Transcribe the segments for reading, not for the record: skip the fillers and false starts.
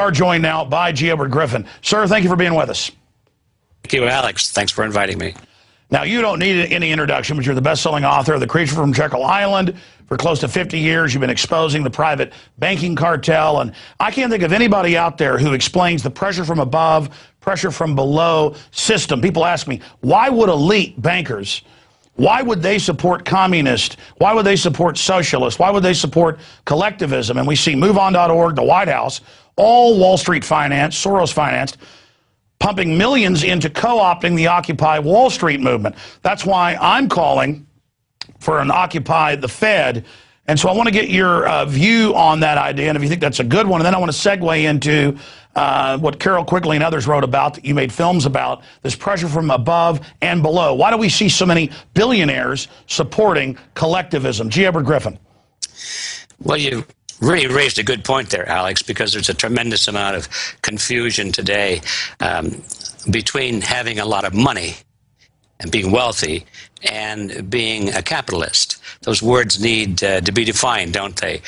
are joined now by G. Edward Griffin. Sir, thank you for being with us. Thank you, Alex. Thanks for inviting me. Now, you don't need any introduction, but you're the best-selling author of The Creature from Jekyll Island. For close to 50 years, you've been exposing the private banking cartel, and I can't think of anybody out there who explains the pressure from above, pressure from below system. People ask me, why would elite bankers, why would they support communists? Why would they support socialists? Why would they support collectivism? And we see MoveOn.org, the White House, all Wall Street financed, Soros financed, pumping millions into co-opting the Occupy Wall Street movement. That's why I'm calling for an Occupy the Fed. And so I want to get your view on that idea, and if you think that's a good one. And then I want to segue into what Carol Quigley and others wrote about, that you made films about, this pressure from above and below. Why do we see so many billionaires supporting collectivism? G. Edward Griffin. Well, you really raised a good point there, Alex, because there's a tremendous amount of confusion today between having a lot of money and being wealthy and being a capitalist. Those words need to be defined, don't they?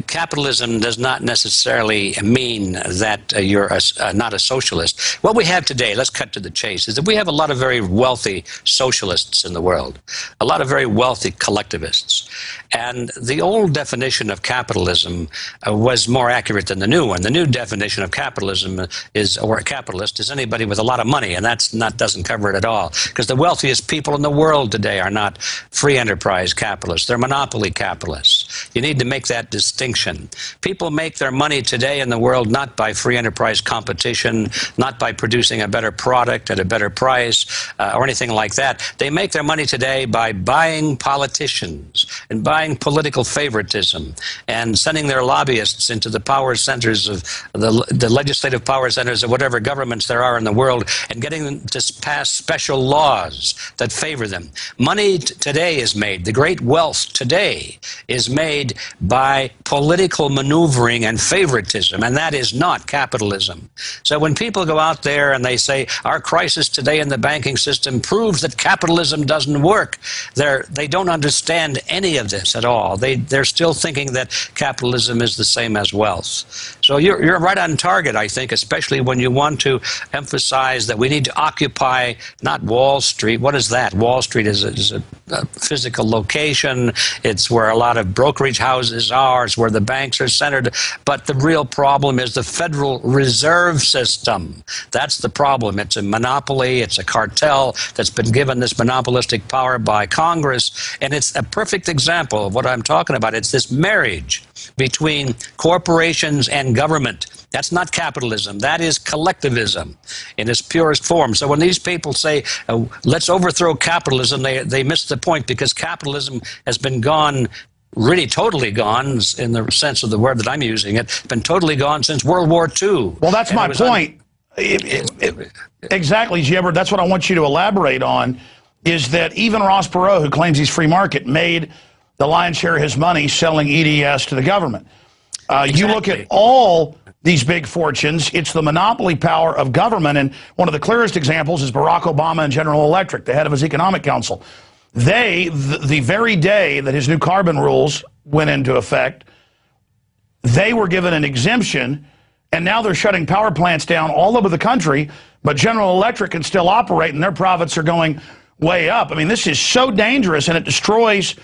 Capitalism does not necessarily mean that you're not a socialist. What we have today, let's cut to the chase, is that we have a lot of very wealthy socialists in the world, a lot of very wealthy collectivists. And the old definition of capitalism was more accurate than the new one. The new definition of capitalism is, or a capitalist, is anybody with a lot of money, and doesn't cover it at all. Because the wealthiest people in the world today are not free enterprise capitalists. They're monopoly capitalists. You need to make that distinction. People make their money today in the world not by free enterprise competition, not by producing a better product at a better price, or anything like that. They make their money today by buying politicians and buying political favoritism and sending their lobbyists into the power centers of the legislative power centers of whatever governments there are in the world and getting them to pass special laws that favor them. Money today is made, the great wealth today is made by political maneuvering and favoritism, and that is not capitalism. So when people go out there and they say our crisis today in the banking system proves that capitalism doesn't work, they don't understand any of this at all. They're still thinking that capitalism is the same as wealth. So you're right on target, I think, especially when you want to emphasize that we need to occupy not Wall Street. What is that? Wall Street is a physical location. It's where a lot of brokerage houses are. It's where the banks are centered. But the real problem is the Federal Reserve System. That's the problem. It's a monopoly. It's a cartel that's been given this monopolistic power by Congress. And it's a perfect example of what I'm talking about. It's this marriage between corporations and government. That's not capitalism. That is collectivism in its purest form. So when these people say, let's overthrow capitalism, they miss the point, because capitalism has been gone, really totally gone, in the sense of the word that I'm using it, been totally gone since World War II. Well, that's my point. Exactly, G. Edward. That's what I want you to elaborate on, is that even Ross Perot, who claims he's free market, made the lion's share of his money selling EDS to the government. Exactly. You look at all these big fortunes, it's the monopoly power of government, and one of the clearest examples is Barack Obama and General Electric, the head of his economic council. They, the very day that his new carbon rules went into effect, they were given an exemption, and now they're shutting power plants down all over the country, but General Electric can still operate, and their profits are going way up. I mean, this is so dangerous, and it destroys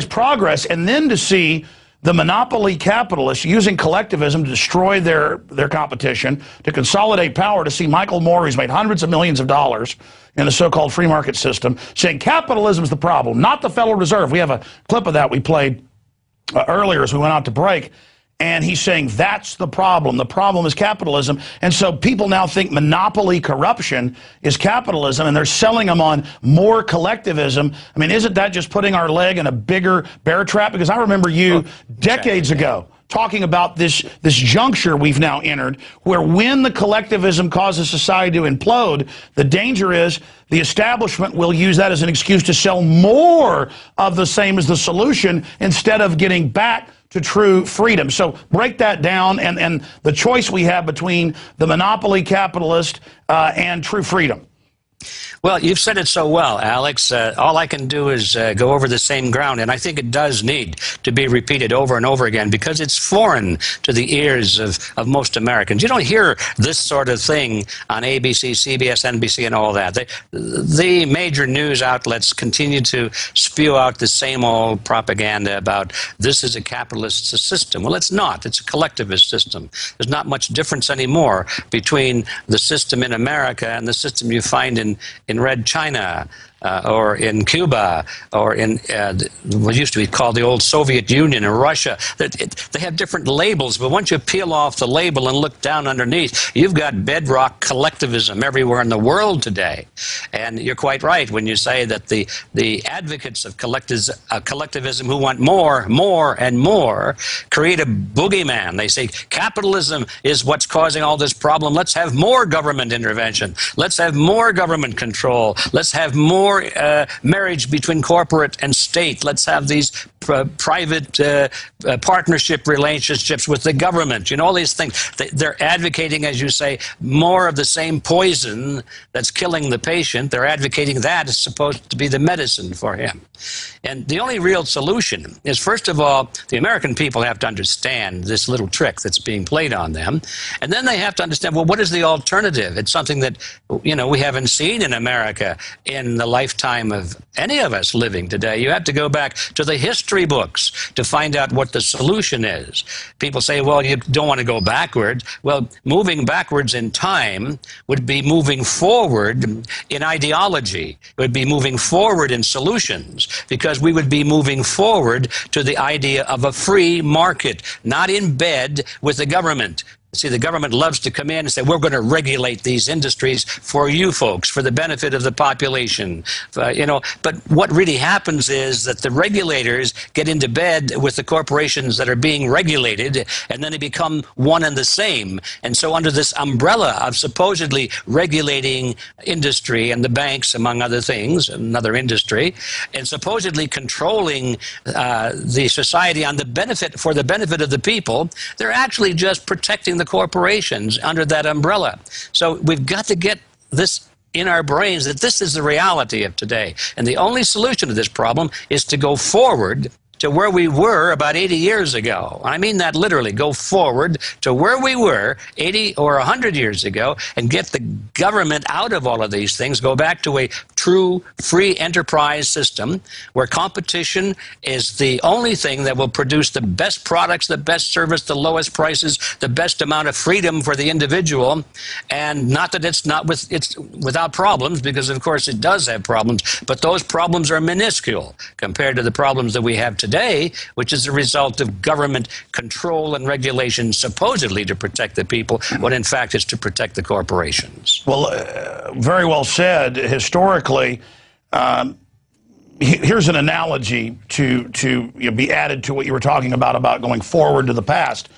progress. And then to see the monopoly capitalists using collectivism to destroy their competition, to consolidate power, to see Michael Moore, who's made hundreds of millions of dollars in the so-called free market system, saying capitalism is the problem, not the Federal Reserve. We have a clip of that we played earlier as we went out to break. And he's saying that's the problem. The problem is capitalism. And so people now think monopoly corruption is capitalism, and they're selling them on more collectivism. I mean, isn't that just putting our leg in a bigger bear trap? Because I remember you decades ago talking about this juncture we've now entered, where when the collectivism causes society to implode, the danger is the establishment will use that as an excuse to sell more of the same as the solution, instead of getting back to true freedom. So break that down, and the choice we have between the monopoly capitalist and true freedom. Well, you've said it so well, Alex. All I can do is go over the same ground, and I think it does need to be repeated over and over again because it's foreign to the ears of most Americans. You don't hear this sort of thing on ABC, CBS, NBC, and all that. The major news outlets continue to spew out the same old propaganda about this is a capitalist system. Well, it's not. It's a collectivist system. There's not much difference anymore between the system in America and the system you find in Red China, or in Cuba, or in what used to be called the old Soviet Union, or Russia. They have different labels, but once you peel off the label and look down underneath, you've got bedrock collectivism everywhere in the world today. And you're quite right when you say that the advocates of collectivism who want more, and more, create a boogeyman. They say capitalism is what's causing all this problem. Let's have more government intervention. Let's have more government control. Let's have more marriage between corporate and state. Let's have these private partnership relationships with the government. You know, all these things. They're advocating, as you say, more of the same poison that's killing the patient. They're advocating that is supposed to be the medicine for him. And the only real solution is, first of all, the American people have to understand this little trick that's being played on them. And then they have to understand, well, what is the alternative? It's something that, you know, we haven't seen in America in the lifetime of any of us living today. You have to go back to the history books to find out what the solution is. People say, well, you don't want to go backwards. Well, moving backwards in time would be moving forward in ideology. It would be moving forward in solutions, because we would be moving forward to the idea of a free market, not in bed with the government. See, the government loves to come in and say, we're going to regulate these industries for you folks, for the benefit of the population. You know, but what really happens is that the regulators get into bed with the corporations that are being regulated, and then they become one and the same. And so under this umbrella of supposedly regulating industry and the banks, among other things, another industry, and supposedly controlling the society on the benefit, for the benefit of the people, they're actually just protecting the corporations under that umbrella. So we've got to get this in our brains, that this is the reality of today. And the only solution to this problem is to go forward to where we were about 80 years ago. I mean that literally. Go forward to where we were 80 or 100 years ago and get the government out of all of these things. Go back to a true free enterprise system where competition is the only thing that will produce the best products, the best service, the lowest prices, the best amount of freedom for the individual. And not that it's without problems, because of course it does have problems, but those problems are minuscule compared to the problems that we have today, which is a result of government control and regulation supposedly to protect the people, when in fact it's to protect the corporations. Well, very well said. Historically, here's an analogy to be added to what you were talking about going forward to the past.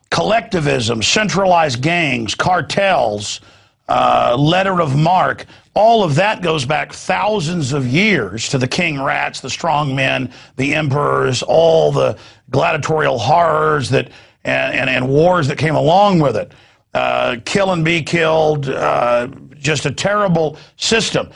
Collectivism, centralized gangs, cartels, letter of marque, all of that goes back thousands of years to the king rats, the strong men, the emperors, all the gladiatorial horrors that and wars that came along with it. Kill and be killed, just a terrible system.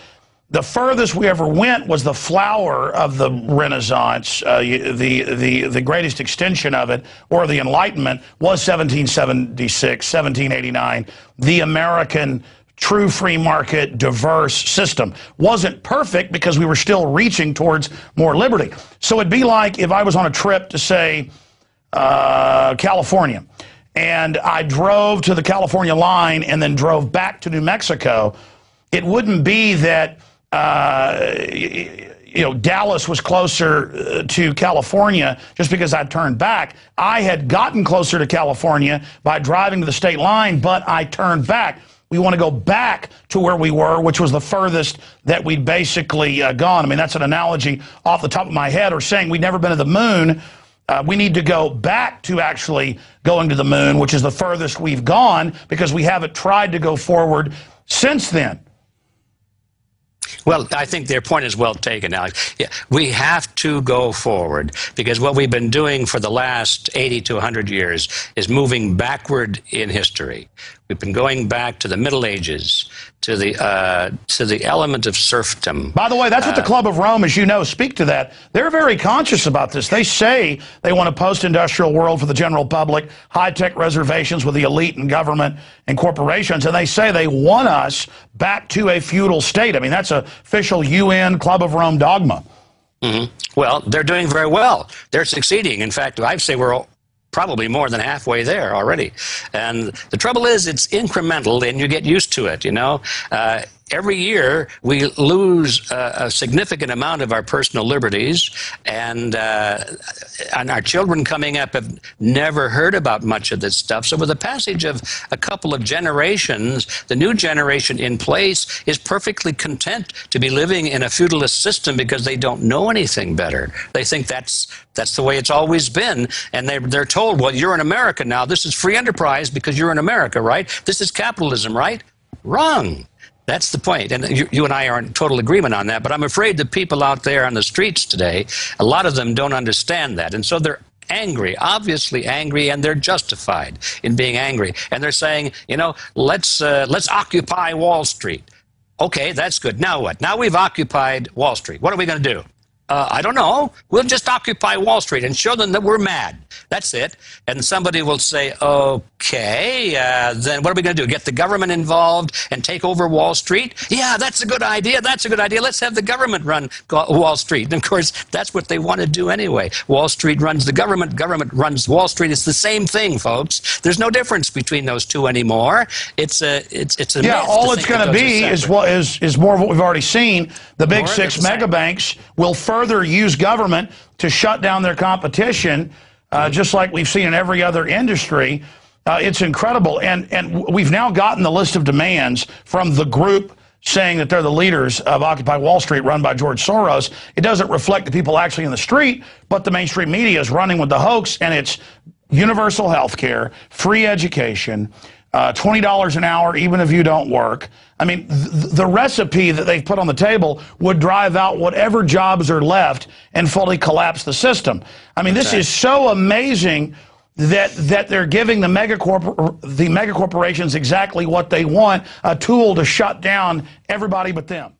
The furthest we ever went was the flower of the Renaissance. The greatest extension of it, or the Enlightenment, was 1776, 1789, the American true free market, diverse system. Wasn't perfect because we were still reaching towards more liberty. So it'd be like if I was on a trip to, say, California, and I drove to the California line and then drove back to New Mexico. It wouldn't be that Dallas was closer to California just because I turned back. I had gotten closer to California by driving to the state line, but I turned back. We want to go back to where we were, which was the furthest that we'd basically gone. I mean, that's an analogy off the top of my head, or saying we'd never been to the moon. We need to go back to actually going to the moon, which is the furthest we've gone, because we haven't tried to go forward since then. Well, I think their point is well taken, Alex. Yeah, we have to go forward, because what we've been doing for the last 80 to 100 years is moving backward in history. We've been going back to the Middle Ages, to the element of serfdom. By the way, that's what the Club of Rome, as you know, speak to that. They're very conscious about this. They say they want a post-industrial world for the general public, high-tech reservations with the elite and government and corporations, and they say they want us back to a feudal state. I mean, that's an official UN Club of Rome dogma. Mm-hmm. Well, they're doing very well. They're succeeding. In fact, I'd say we're probably more than halfway there already. And the trouble is, it's incremental, and you get used to it, you know. Every year, we lose a significant amount of our personal liberties, and our children coming up have never heard about much of this stuff. So with the passage of a couple of generations, the new generation in place is perfectly content to be living in a feudalist system because they don't know anything better. They think that's the way it's always been, and they're told, well, you're in America now. This is free enterprise because you're in America, right? This is capitalism, right? Wrong. That's the point, and you and I are in total agreement on that, but I'm afraid the people out there on the streets today, a lot of them don't understand that, and so they're angry, obviously angry, and they're justified in being angry, and they're saying, you know, let's occupy Wall Street. Okay, that's good. Now what? Now we've occupied Wall Street. What are we going to do? I don't know. We'll just occupy Wall Street and show them that we're mad. That's it. And somebody will say, okay, then what are we going to do? Get the government involved and take over Wall Street? Yeah, that's a good idea. That's a good idea. Let's have the government run Wall Street. And, of course, that's what they want to do anyway. Wall Street runs the government. Government runs Wall Street. It's the same thing, folks. There's no difference between those two anymore. It's a yeah, all it's going to be is more of what we've already seen. The big six mega banks will further use government to shut down their competition, just like we've seen in every other industry. It's incredible. And we've now gotten the list of demands from the group saying that they're the leaders of Occupy Wall Street, run by George Soros. It doesn't reflect the people actually in the street, but the mainstream media is running with the hoax, and it's universal health care, free education, $20 an hour even if you don't work. I mean, the recipe that they've put on the table would drive out whatever jobs are left and fully collapse the system. I mean, this is so amazing that they're giving the mega corporations exactly what they want, a tool to shut down everybody but them.